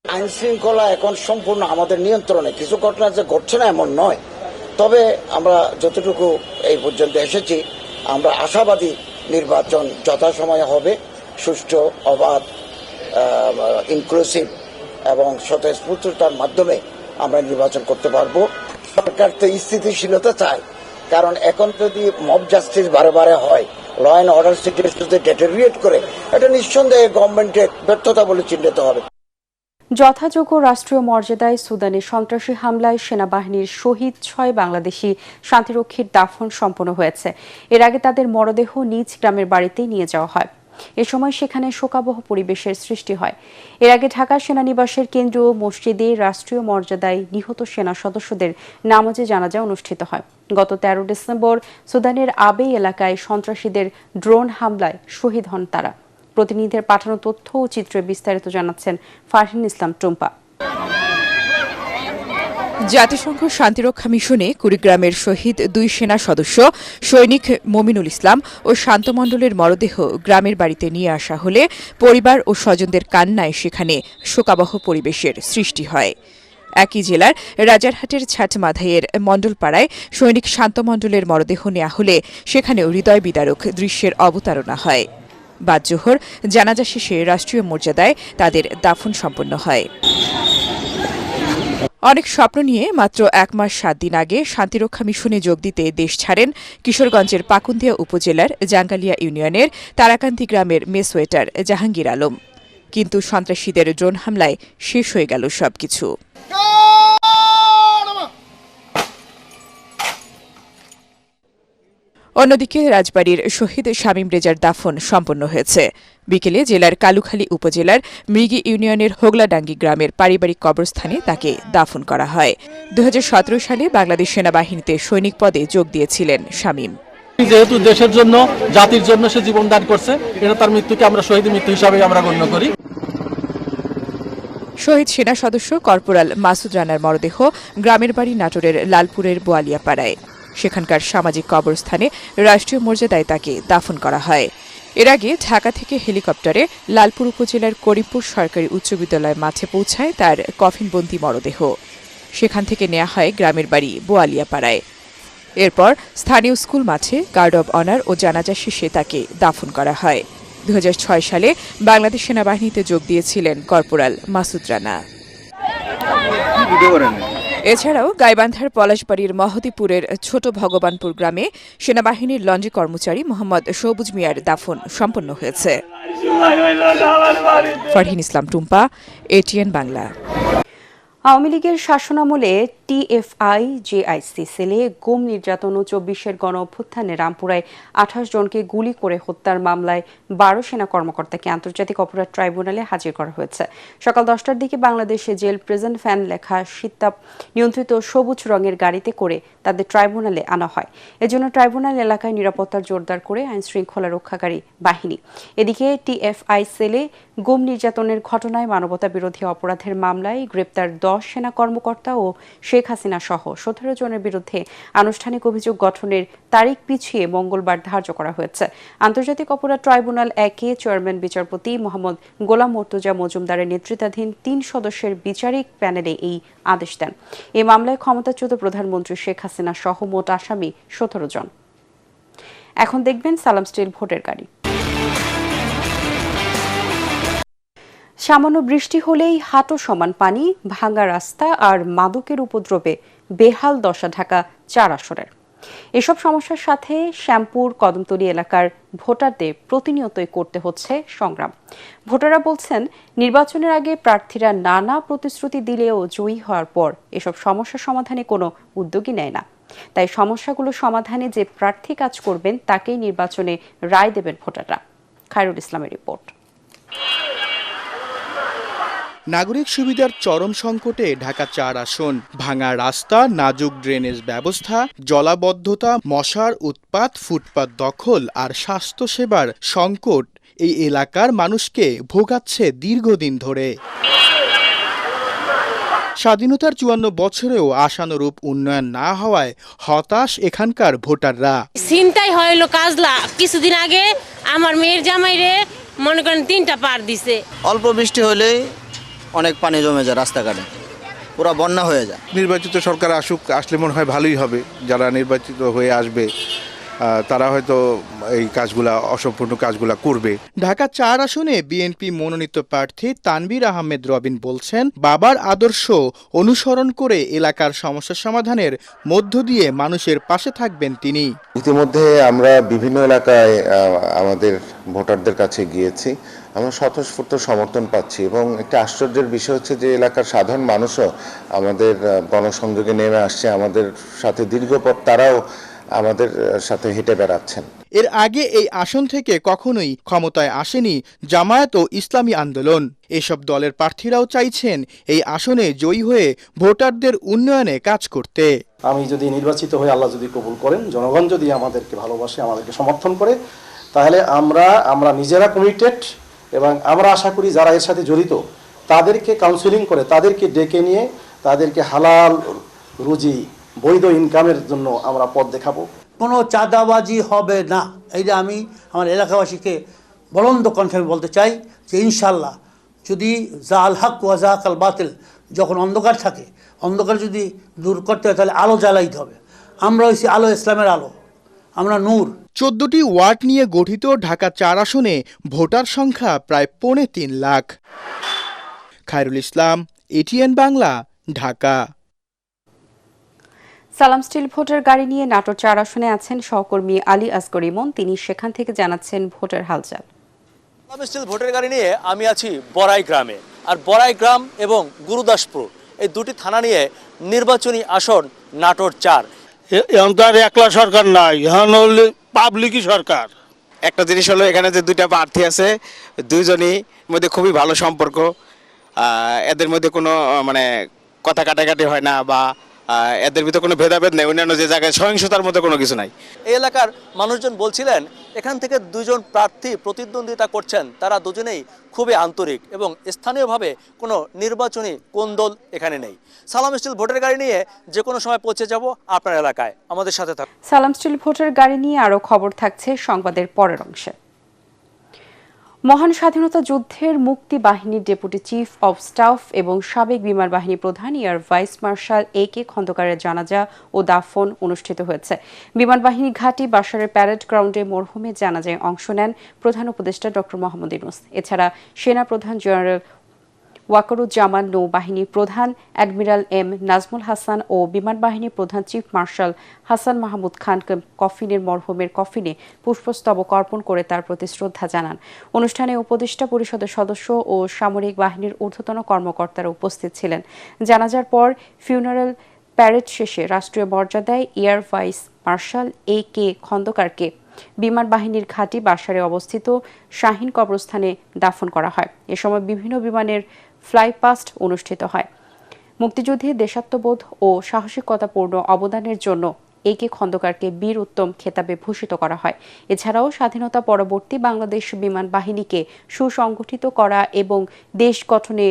আইন শৃঙ্খলা এখন সম্পূর্ণ আমাদের নিয়ন্ত্রণে, কিছু ঘটনা যে ঘটছে না এমন নয়, তবে আমরা যতটুকু এই পর্যন্ত এসেছি আমরা আশাবাদী নির্বাচন যথাসময়ে হবে, সুষ্ঠু, অবাধ, ইনক্লুসিভ এবং স্বতঃস্ফূর্ততার মাধ্যমে আমরা নির্বাচন করতে পারবো। সরকার তো স্থিতিশীলতা চায়, কারণ এখন যদি মব জাস্টিস বারে হয়, ল অ্যান্ড অর্ডার সিচুয়েশন যদি ডেটেরিয়েট করে, এটা নিঃসন্দেহে গভর্নমেন্টের ব্যর্থতা বলে চিহ্নিত হবে।
যথাযোগ্য রাষ্ট্রীয় মর্যাদায় সুদানে সন্ত্রাসী হামলায় সেনাবাহিনীর শহীদ 6 বাংলাদেশি শান্তিরক্ষীর দাফন সম্পন্ন হয়েছে। এর আগে তাদের মরদেহ নিজ গ্রামের বাড়িতেই নিয়ে যাওয়া হয়। এ সময় সেখানে শোকাবহ পরিবেশের সৃষ্টি হয়। এর আগে ঢাকা সেনানিবাসের কেন্দ্রীয় মসজিদে রাষ্ট্রীয় মর্যাদায় নিহত সেনা সদস্যদের নামাজে জানাজা অনুষ্ঠিত হয়। গত 13 ডিসেম্বর সুদানের আবেই এলাকায় সন্ত্রাসীদের ড্রোন হামলায় শহীদ হন তারা। প্রতিনিধিদের পাঠানো তথ্য ও চিত্রে বিস্তারিত জানাচ্ছেন ফারহিন ইসলাম টুম্পা।
জাতিসংঘ শান্তিরক্ষা মিশনে কুড়িগ্রামের শহীদ 2 সেনা সদস্য সৈনিক মমিনুল ইসলাম ও শান্তমণ্ডলের মরদেহ গ্রামের বাড়িতে নিয়ে আসা হলে পরিবার ও স্বজনদের কান্নায় সেখানে শোকাবহ পরিবেশের সৃষ্টি হয়। একই জেলার রাজারহাটের ছাটমাধাইয়ের মণ্ডলপাড়ায় সৈনিক শান্তমণ্ডলের মরদেহ নেওয়া হলে সেখানেও হৃদয় বিদারক দৃশ্যের অবতারণা হয়। বাদ জোহর জানাজা শেষে রাষ্ট্রীয় মর্যাদায় তাদের দাফন সম্পন্ন হয়। অনেক স্বপ্ন নিয়ে মাত্র 1 মাস 7 দিন আগে শান্তিরক্ষা মিশনে যোগ দিতে দেশ ছাড়েন কিশোরগঞ্জের পাকুন্দিয়া উপজেলার জাঙ্গালিয়া ইউনিয়নের তারাকান্দি গ্রামের মেসওয়েটার জাহাঙ্গীর আলম। কিন্তু সন্ত্রাসীদের ড্রোন হামলায় শেষ হয়ে গেল সবকিছু। অন্যদিকে রাজবাড়ীর শহীদ শামীম রেজার দাফন সম্পন্ন হয়েছে। বিকেলে জেলার কালুখালী উপজেলার মৃগী ইউনিয়নের হোগলাডাঙ্গি গ্রামের পারিবারিক কবরস্থানে তাকে দাফন করা হয়। 2017 সালে বাংলাদেশ সেনাবাহিনীতে সৈনিক পদে যোগ দিয়েছিলেন শামীম।
যেহেতু দেশের জন্য, জাতির জন্য সে জীবন দান করছে, এটা তার মৃত্যুকে আমরা শহীদ মৃত্যু হিসাবে আমরা গণ্য করি।
শহীদ সেনা সদস্য কর্পোরাল মাসুদ রানার মরদেহ গ্রামের বাড়ি নাটোরের লালপুরের বোয়ালিয়াপাড়ায়। সেখানকার সামাজিক কবরস্থানে রাষ্ট্রীয় মর্যাদায় তাকে দাফন করা হয়। এর আগে ঢাকা থেকে হেলিকপ্টারে লালপুর উপজেলার করিমপুর সরকারি উচ্চ বিদ্যালয় মাঠে পৌঁছায় তার কফিনবন্দি মরদেহ। সেখান থেকে নেওয়া হয় গ্রামের বাড়ি বোয়ালিয়াপাড়ায়। এরপর স্থানীয় স্কুল মাঠে গার্ড অব অনার ও জানাজা শেষে তাকে দাফন করা হয়। 2006 সালে বাংলাদেশ সেনাবাহিনীতে যোগ দিয়েছিলেন কর্পোরাল মাসুদ রানা। এছাড়াও গাইবান্ধার পলাশবাড়ির মহদীপুরের ছোট ভগবানপুর গ্রামে সেনাবাহিনীর লন্ড্রি কর্মচারী মোহাম্মদ সবুজ মিয়ার দাফন সম্পন্ন হয়েছে। ফারহিন ইসলাম টুম্পা, এটিএন বাংলা।
আওয়ামী লীগের শাসনামলে টিএফআই জেআইসি সেলে গুম নির্যাতন ও 24-এর গণ অভ্যুত্থানে রামপুরায় 28 জনকে গুলি করে হত্যার মামলায় 12 সেনা কর্মকর্তাকে আন্তর্জাতিক অপরাধ ট্রাইব্যুনালে হাজির করা হয়েছে। সকাল 10টার দিকে বাংলাদেশে জেল প্রেজেন্ট ফ্যান লেখা শীতাপ নিয়ন্ত্রিত সবুজ রঙের গাড়িতে করে তাদের ট্রাইব্যুনালে আনা হয়। এজন্য ট্রাইব্যুনাল এলাকায় নিরাপত্তা জোরদার করে আইন শৃঙ্খলা রক্ষাকারী বাহিনী। এদিকে টিএফআই সেলে গুম নির্যাতনের ঘটনায় মানবতা বিরোধী অপরাধের মামলায় গ্রেপ্তার 10 সেনা কর্মকর্তা ও শেখ হাসিনা সহ 17 জনের বিরুদ্ধে আনুষ্ঠানিক অভিযোগ গঠনের তারিখ পিছিয়ে মঙ্গলবার ধার্য করা হয়েছে। আন্তর্জাতিক অপরাধ ট্রাইব্যুনাল 1-এ চেয়ারম্যান বিচারপতি মোহাম্মদ গোলাম মর্তুজা মজুমদারের নেতৃত্বাধীন 3 সদস্যের বিচারিক প্যানেলে এই আদেশ দেন। এই মামলায় ক্ষমতাচ্যুত প্রধানমন্ত্রী শেখ হাসিনা সহ মোট আসামি 17 জন। এখন দেখবেন সালাম স্টিল ভোটের গাড়ি। সামান্য বৃষ্টি হলেই হাঁটু সমান পানি, ভাঙা রাস্তা আর মাদকের উপদ্রবে বেহাল দশা ঢাকা 4 আসনের। এসব সমস্যার সাথে শ্যামপুর কদমতলী এলাকার ভোটারদের প্রতিনিয়তই করতে হচ্ছে সংগ্রাম। ভোটাররা বলছেন, নির্বাচনের আগে প্রার্থীরা নানা প্রতিশ্রুতি দিলেও জয়ী হওয়ার পর এসব সমস্যা সমাধানে কোনো উদ্যোগই নেয় না। তাই সমস্যাগুলো সমাধানে যে প্রার্থী কাজ করবেন তাকেই নির্বাচনে রায় দেবেন ভোটাররা। খায়রুল ইসলামের রিপোর্ট।
নাগরিক সুবিধার চরম সংকটে ঢাকা ৪ আসন। ভাঙা রাস্তা, নাজুক ড্রেনেজ ব্যবস্থা, জলাবদ্ধতা, মশার উৎপাত, ফুটপাত দখল আর স্বাস্থ্যসেবার সংকট এই এলাকার মানুষকে ভোগাচ্ছে দীর্ঘদিন ধরে। স্বাধীনতার ৫৪ বছরেও আশানুরূপ উন্নয়ন না হওয়ায় হতাশ এখানকার ভোটাররা।
চিন্তাই হইল কাজলা, কিছুদিন আগে আমার মেয়ের জামাইরে মনে করেন 3টা পার দিছে।
অল্প বৃষ্টি হলেই অনেক পানি জমে যায়, রাস্তাঘাটে পুরো বন্যা হয়ে যায়।
নির্বাচিত সরকার আসলে মনে হয় ভালোই হবে। যারা নির্বাচিত হয়ে আসবে তারা হয়তো এই কাজগুলা, অসম্পূর্ণ কাজগুলা করবে।
ঢাকা ৪ আসনে বিএনপি মনোনীত প্রার্থী তানভীর আহমেদ রবিন বলছেন, বাবার আদর্শ অনুসরণ করে এলাকার সমস্যা সমাধানের মধ্য দিয়ে মানুষের পাশে থাকবেন তিনি।
ইতিমধ্যে আমরা বিভিন্ন এলাকায় আমাদের ভোটারদের কাছে গিয়েছি, আমরা স্বতঃস্ফূর্ত সমর্থন পাচ্ছি এবং একটা আশ্চর্যের বিষয় হচ্ছে যে এলাকার সাধারণ মানুষও আমাদের গণসংযোগে নেমে আসছে, আমাদের সাথে দীর্ঘ পথ তারাও আমাদের সাথে হেঁটে বেড়াচ্ছেন।
এর আগে এই আসন থেকে কখনোই ক্ষমতায় আসেনি জামায়াত ও ইসলামী আন্দোলন। এসব দলের প্রার্থীরাও চাইছেন এই আসনে জয়ী হয়ে ভোটারদের উন্নয়নে কাজ করতে।
আমি যদি নির্বাচিত হয়ে আল্লাহ যদি কবুল করেন, জনগণ যদি আমাদেরকে ভালোবাসে, আমাদেরকে সমর্থন করে, তাহলে আমরা নিজেরা কমিটেড এবং আমরা আশা করি যারা এর সাথে জড়িত তাদেরকে কাউন্সিলিং করে, তাদেরকে ডেকে নিয়ে তাদেরকে হালাল রুজি, বৈধ ইনকামের জন্য আমরা পথ দেখাবো।
কোনো চাঁদাবাজি হবে না, এইটা আমি আমার এলাকাবাসীকে বলন্দ কণ্ঠে বলতে চাই যে ইনশাল্লাহ যদি জাল হক ওয়া জাহাকাল বাতিল, যখন অন্ধকার থাকে, অন্ধকার যদি দূর করতে হয় তাহলে আলো জ্বালাইতে হবে। আমরা হইছি আলো, ইসলামের আলো, আমরা নূর।
14টি ওয়ার্ড নিয়ে গঠিত ঢাকা ৪ আসনে ভোটার সংখ্যা প্রায় ৩.৫ লাখ। খায়রুল ইসলাম, এটিএন বাংলা, ঢাকা।
সালাম স্টিল ভোটার গাড়ি নিয়ে নাটোর ৪ আসনে আছেন সহকর্মী আলী আসগর ইমন। তিনি সেখান থেকে জানাচ্ছেন ভোটার হালচাল।
সালাম স্টিল ভোটার গাড়ি নিয়ে আমি আছি বড়াই গ্রামে, আর বড়াই গ্রাম এবং গুরুদাসপুর এই দুটি থানা নিয়ে নির্বাচনী আসন নাটোর ৪।
এখন তো আর একলা সরকার নাই, এখন হলে পাবলিকই সরকার।
একটা জিনিস হলো এখানে যে দুইটা প্রার্থী আছে, দুইজনই মধ্যে খুবই ভালো সম্পর্ক, এদের মধ্যে কোনো মানে কথা কাটাকাটি হয় না বা এদের ভিতরে কোনো ভেদাভেদ নেই। অন্যান্য যে জায়গায় সহিংসতার মধ্যে কোনো কিছু নাই।
এই এলাকার মানুষজন বলছিলেন এখান থেকে দুজন প্রার্থী প্রতিদ্বন্দ্বিতা করছেন, তারা দুজনেই খুবই আন্তরিক এবং স্থানীয়ভাবে কোনো নির্বাচনী কোন্দল এখানে নেই। সালাম স্টিল ভোটার গাড়ি নিয়ে যে কোনো সময় পৌঁছে যাব আপনার এলাকায়, আমাদের সাথে থাকুন।
সালাম স্টিল ভোটার গাড়ি নিয়ে আরো খবর থাকছে সংবাদের পরের অংশে। মহান স্বাধীনতা যুদ্ধের মুক্তি বাহিনীর ডেপুটি চিফ অব স্টাফ এবং সাবেক বিমান বাহিনী প্রধান এয়ার ভাইস মার্শাল A.K. খন্দকারের জানাজা ও দাফন অনুষ্ঠিত হয়েছে। বিমান বাহিনী ঘাঁটি বাসারের প্যারেড গ্রাউন্ডে মরহুমের জানাজায় অংশ নেন প্রধান উপদেষ্টা ডক্টর মোহাম্মদ ইউনূস। এছাড়া সেনা প্রধান জেনারেল ওয়াকারুজ্জামান, নৌবাহিনী প্রধান অ্যাডমিরাল এম নাজমুল হাসান ও বিমান বাহিনী প্রধান চিফ মার্শাল হাসান মাহমুদ খান কফিনের মরহুমের কফিনে পুষ্পস্তবক অর্পণ করে তার প্রতি শ্রদ্ধা জানান। অনুষ্ঠানে উপদেষ্টা পরিষদের সদস্য ও সামরিক বাহিনীর ঊর্ধ্বতন কর্মকর্তারা উপস্থিত ছিলেন। জানাজার পর ফিউনারেল প্যারেড শেষে রাষ্ট্রীয় মর্যাদায় এয়ার ভাইস মার্শাল A.K. খন্দকারকে বিমান বাহিনীর ঘাঁটি বাসারে অবস্থিত শাহীন কবরস্থানে দাফন করা হয়। এ সময় বিভিন্ন বিমানের ফ্লাইপাস্ট অনুষ্ঠিত হয়। মুক্তিযুদ্ধে দেশাত্মবোধ ও সাহসিকতাপূর্ণ অবদানের জন্য A.K. খন্দকারকে বীর উত্তম খেতাবে ভূষিত করা হয়। এছাড়াও স্বাধীনতা পরবর্তী বাংলাদেশ বিমান বাহিনীকে সুসংগঠিত করা এবং দেশ গঠনে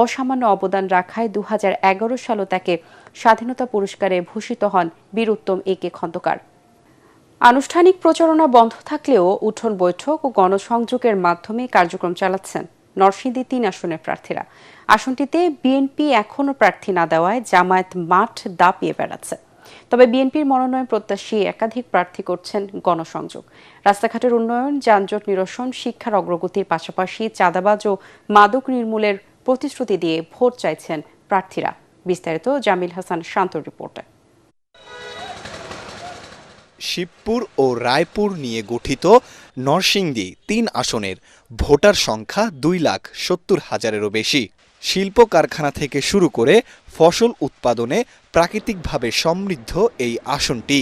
অসামান্য অবদান রাখায় 2011 সালে তাকে স্বাধীনতা পুরস্কারে ভূষিত হন বীর উত্তম A.K. খন্দকার। আনুষ্ঠানিক প্রচারণা বন্ধ থাকলেও উঠোন বৈঠক ও গণসংযোগের মাধ্যমে কার্যক্রম চালাচ্ছেন নরসিংদী 3 আসনের প্রার্থীরা। আসনটিতে বিএনপি এখনও প্রার্থী না দেওয়ায় জামায়াত মাঠ দাপিয়ে বেড়াচ্ছে। তবে বিএনপির মনোনয়ন প্রত্যাশী একাধিক প্রার্থী করছেন গণসংযোগ। রাস্তাঘাটের উন্নয়ন, যানজট নিরসন, শিক্ষার অগ্রগতির পাশাপাশি চাঁদাবাজ ও মাদক নির্মূলের প্রতিশ্রুতি দিয়ে ভোট চাইছেন প্রার্থীরা। বিস্তারিত জামিল হাসান শান্তর রিপোর্টে।
শিবপুর ও রায়পুর নিয়ে গঠিত নরসিংদী 3 আসনের ভোটার সংখ্যা 2,70,000-এরও বেশি। শিল্প কারখানা থেকে শুরু করে ফসল উৎপাদনে প্রাকৃতিকভাবে সমৃদ্ধ এই আসনটি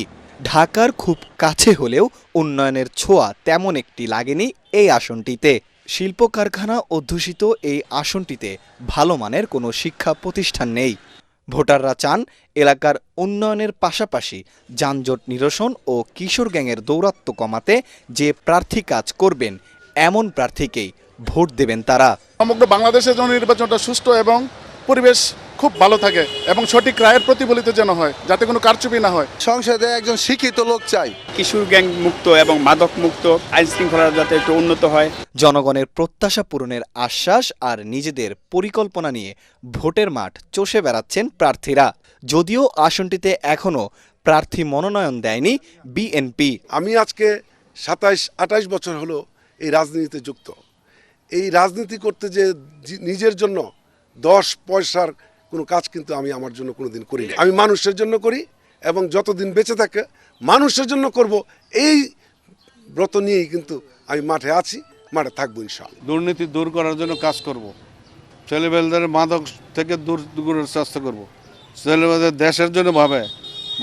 ঢাকার খুব কাছে হলেও উন্নয়নের ছোঁয়া তেমন একটি লাগেনি এই আসনটিতে। শিল্প কারখানা অধ্যুষিত এই আসনটিতে ভালো মানের কোনো শিক্ষা প্রতিষ্ঠান নেই। ভোটাররা চান এলাকার উন্নয়নের পাশাপাশি যানজট নিরসন ও কিশোর গ্যাংয়ের দৌরাত্ম্য কমাতে যে প্রার্থী কাজ করবেন এমন প্রার্থীকেই ভোট দেবেন তারা।
সমগ্র বাংলাদেশের জন্য নির্বাচনটা সুষ্ঠু এবং পরিবেশ খুব ভালো থাকে এবং সঠিক রায়ের প্রতিফলিত যেন হয়, যাতে কোনো কারচুপি না হয়।
সংসদে একজন শিক্ষিত লোক চাই,
কিশোর গ্যাং মুক্ত এবং মাদক মুক্ত আইন শৃঙ্খলা যাতে একটু উন্নত হয়।
জনগণের প্রত্যাশা পূরণের আশ্বাস আর নিজেদের পরিকল্পনা নিয়ে ভোটের মাঠ চষে বেড়াচ্ছেন প্রার্থীরা। যদিও আসনটিতে এখনও প্রার্থী মনোনয়ন দেয়নি বিএনপি।
আমি আজকে 27-28 বছর হলো এই রাজনীতিতে যুক্ত। এই রাজনীতি করতে যে নিজের জন্য 10 পয়সার কোনো কাজ কিন্তু আমি আমার জন্য কোনোদিন করি না। আমি মানুষের জন্য করি এবং যতদিন বেঁচে থাকে মানুষের জন্য করব, এই ব্রত নিয়েই কিন্তু আমি মাঠে আছি, মাঠে থাকবো ইনশাআল্লাহ।
দুর্নীতি দূর করার জন্য কাজ করব, ছেলেমেয়েদের মাদক থেকে দূরের চেষ্টা করব, ছেলেমেয়েদের দেশের জন্য ভাবে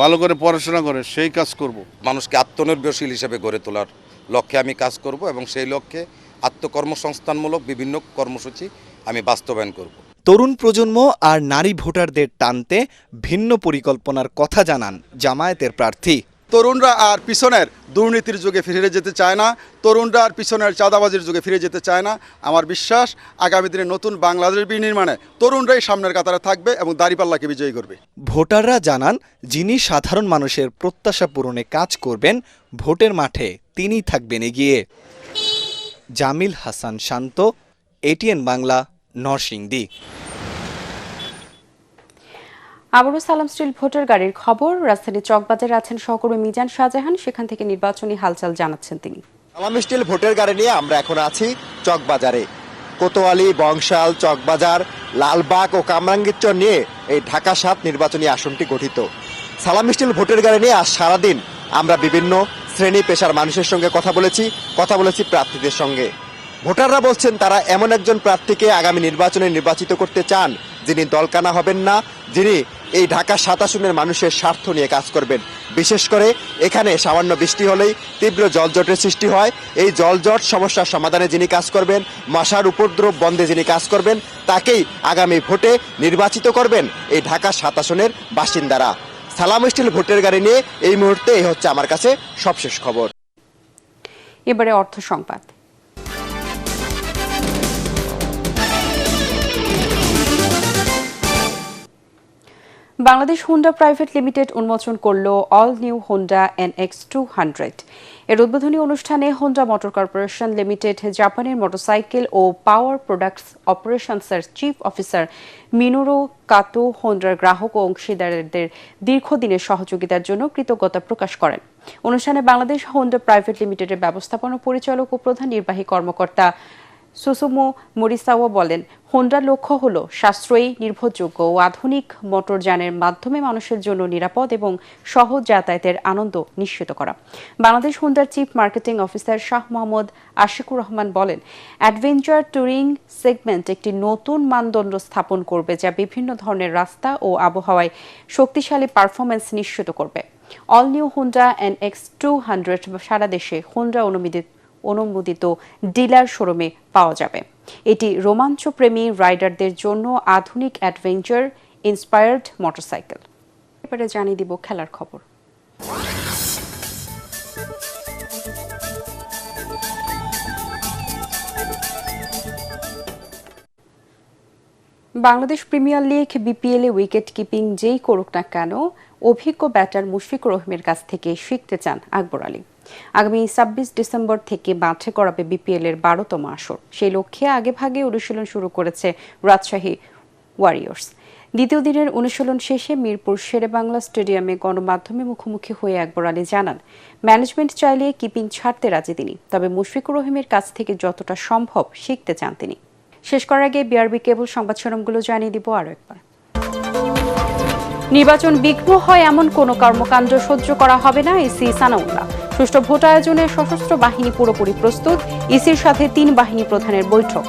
ভালো করে পড়াশোনা করে সেই কাজ করব।
মানুষকে আত্মনির্ভরশীল হিসেবে গড়ে তোলার লক্ষ্যে আমি কাজ করব এবং সেই লক্ষ্যে আত্মকর্মসংস্থানমূলক বিভিন্ন কর্মসূচি আমি বাস্তবায়ন করব।
তরুণ প্রজন্ম আর নারী ভোটারদের টানতে ভিন্ন পরিকল্পনার কথা জানান জামায়াতের প্রার্থী।
তরুণরা আর পিছনের দুর্নীতির যুগে ফিরে যেতে চায় না, তরুণরা আর পিছনের চাঁদাবাজির যুগে ফিরে যেতে চায় না। আমার বিশ্বাস আগামী দিনে নতুন বাংলাদেশ বিনির্মাণে তরুণরাই সামনের কাতারে থাকবে এবং দাঁড়িপাল্লাকে বিজয়ী করবে।
ভোটাররা জানান যিনি সাধারণ মানুষের প্রত্যাশা পূরণে কাজ করবেন ভোটের মাঠে তিনিই থাকবেন এগিয়ে। জামিল হাসান শান্ত, এটিএন বাংলা, নরসিংদী।
আবারও সালাম স্টিল ভোটার গাড়ির খবর। রাজধানীর চকবাজারে আছেন সহকর্মী মিজান শাহজাহান, সেখান থেকে নির্বাচনী হালচাল জানাচ্ছেন তিনি।
সালাম স্টিল ভোটার গাড়ি নিয়ে আমরা এখন আছি চকবাজারে। কোতোয়ালি, বংশাল, চকবাজার, লালবাগ ও কামরাঙ্গীরচর নিয়ে এই ঢাকা ৭ নির্বাচনী আসনটি গঠিত। সালাম স্টিল ভোটার গাড়ি নিয়ে আজ সারাদিন আমরা বিভিন্ন শ্রেণী পেশার মানুষের সঙ্গে কথা বলেছি প্রার্থীদের সঙ্গে। ভোটাররা বলছেন তারা এমন একজন প্রার্থীকে আগামী নির্বাচনে নির্বাচিত করতে চান যিনি দলকানা হবেন না, যিনি এই ঢাকা ৭ আসনের মানুষের স্বার্থ নিয়ে কাজ করবেন। বিশেষ করে এখানে সামান্য বৃষ্টি হলেই তীব্র জলজটের সৃষ্টি হয়। এই জলজট সমস্যার সমাধানে যিনি কাজ করবেন, মশার উপদ্রব বন্ধে যিনি কাজ করবেন, তাকেই আগামী ভোটে নির্বাচিত করবেন এই ঢাকা ৭ আসনের বাসিন্দারা। সালাম স্টিল ভোটের গাড়ি নিয়ে এই মুহূর্তে এই হচ্ছে আমার কাছে সবশেষ খবর।
এবারে অর্থ সংবাদ। বাংলাদেশ হোন্ডা প্রাইভেট লিমিটেড উন্মোচন করল অল নিউ হোন্ডা NX200। এর উদ্বোধনী অনুষ্ঠানে হোন্ডা মোটর কর্পোরেশন লিমিটেড জাপানের মোটরসাইকেল ও পাওয়ার প্রোডাক্টস অপারেশনসের চিফ অফিসার মিনোরু কাতো হোন্ডার গ্রাহক ও অংশীদারদের দীর্ঘদিনের সহযোগিতার জন্য কৃতজ্ঞতা প্রকাশ করেন। অনুষ্ঠানে বাংলাদেশ হোন্ডা প্রাইভেট লিমিটেডের ব্যবস্থাপনা পরিচালক ও প্রধান নির্বাহী কর্মকর্তা সুসুমো মরিসাওয়া বলেন, হোন্ডার লক্ষ্য হল সাশ্রয়ী, নির্ভরযোগ্য ও আধুনিক মোটরযানের মাধ্যমে মানুষের জন্য নিরাপদ এবং সহজ যাতায়াতের আনন্দ নিশ্চিত করা। বাংলাদেশ হোন্ডার chief marketing officer Shah Mohammad Ashikur Rahman বলেন, অ্যাডভেঞ্চার ট্যুরিং সেগমেন্ট একটি নতুন মানদণ্ড স্থাপন করবে যা বিভিন্ন ধরনের রাস্তা ও আবহাওয়ায় শক্তিশালী পারফরম্যান্স নিশ্চিত করবে। অল নিউ হোন্ডা NX200 সারা দেশে হোন্ডা অনুমোদিত ডিলার শোরুমে পাওয়া যাবে। এটি রোমাঞ্চপ্রেমী রাইডারদের জন্য আধুনিক অ্যাডভেঞ্চার ইন্সপায়ার্ড মোটরসাইকেল। এবারে জানিয়ে দিব খেলার খবর। বাংলাদেশ প্রিমিয়ার লিগ BPL এ উইকেট কিপিং যেই করুক না কেন অভিজ্ঞ ব্যাটার মুশফিকুর রহিমের কাছ থেকে শিখতে চান আকবর আলী। আগামী 26 ডিসেম্বর থেকে মাঠে গড়াবে BPL এর 12তম আসর। সেই লক্ষ্যে আগেভাগে অনুশীলন শুরু করেছে রাজশাহী ওয়ারিয়র্স। দ্বিতীয় দিনের অনুশীলন শেষে মিরপুর শেরেবাংলা স্টেডিয়ামে গণমাধ্যমে মুখোমুখি হয়ে আকবর আলী জানান, ম্যানেজমেন্ট চাইলে কিপিং ছাড়তে রাজি তিনি, তবে মুশফিকুর রহিমের কাছ থেকে যতটা সম্ভব শিখতে চান তিনি। শেষ করার আগে BRB কেবল সংবাদ শিরোনামগুলো জানিয়ে দিব আরও একবার। নির্বাচন বিঘ্ন হয় এমন কোনো কর্মকাণ্ড সহ্য করা হবে না, ইসি সানাউল্লাহ। সুষ্ঠু ভোট আয়োজনে সশস্ত্র বাহিনী পুরোপুরি প্রস্তুত, ইসির সাথে 3 বাহিনী প্রধানের বৈঠক।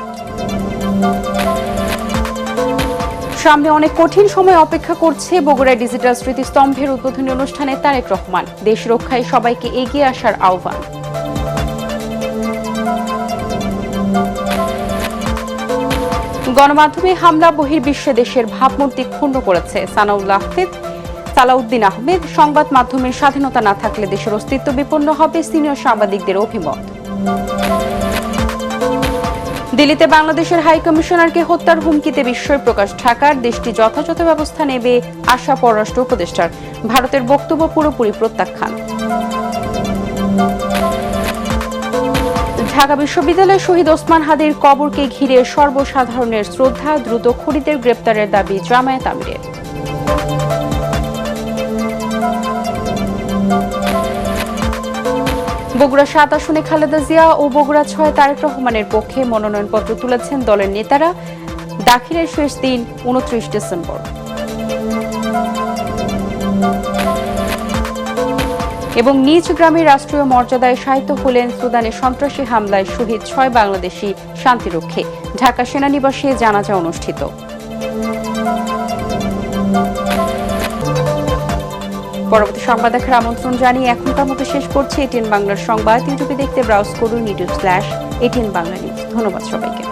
সামনে অনেক কঠিন সময় অপেক্ষা করছে, বগুড়ায় ডিজিটাল স্মৃতিস্তম্ভের উদ্বোধনী অনুষ্ঠানে তারেক রহমান। দেশ রক্ষায় সবাইকে এগিয়ে আসার আহ্বান। গণমাধ্যমে হামলা বহির্বিশ্বে দেশের ভাবমূর্তি ক্ষুণ্ণ করেছে সালাউদ্দিন আহমেদ। সংবাদ মাধ্যমের স্বাধীনতা না থাকলে দেশের অস্তিত্ব বিপন্ন হবে, সিনিয়র সাংবাদিকদের অভিমত। দিল্লিতে বাংলাদেশের হাই কমিশনারকে হত্যার হুমকিতে বিস্ময় প্রকাশ ঢাকার। দেশটি যথাযথ ব্যবস্থা নেবে আশা পররাষ্ট্র উপদেষ্টার। ভারতের বক্তব্য পুরোপুরি প্রত্যাখ্যান। ঢাকা বিশ্ববিদ্যালয়ের শহীদ ওসমান হাদির কবরকে ঘিরে সর্বসাধারণের শ্রদ্ধা। দ্রুত খুনিদের গ্রেপ্তারের দাবি জামায়াত আমিরের। বগুড়া ৭ আসনে খালেদা জিয়া ও বগুড়া ৬ তারেক রহমানের পক্ষে মনোনয়নপত্র তুলেছেন দলের নেতারা। দাখিলের শেষ দিন ২৯ ডিসেম্বর। এবং নিজ গ্রামের রাষ্ট্রীয় মর্যাদায় শায়িত হলেন সুদানে সন্ত্রাসী হামলায় শহীদ ৬ বাংলাদেশি শান্তিরক্ষী। ঢাকা সেনানিবাসে জানাজা অনুষ্ঠিত। পরবর্তী সংবাদ দেখার আমন্ত্রণ জানিয়ে এখনকার মতো শেষ করছি এটিএন বাংলার সংবাদ। ইউটিউবে দেখতে ব্রাউজ করুন youtube/ATN Bangla News। ধন্যবাদ সবাইকে।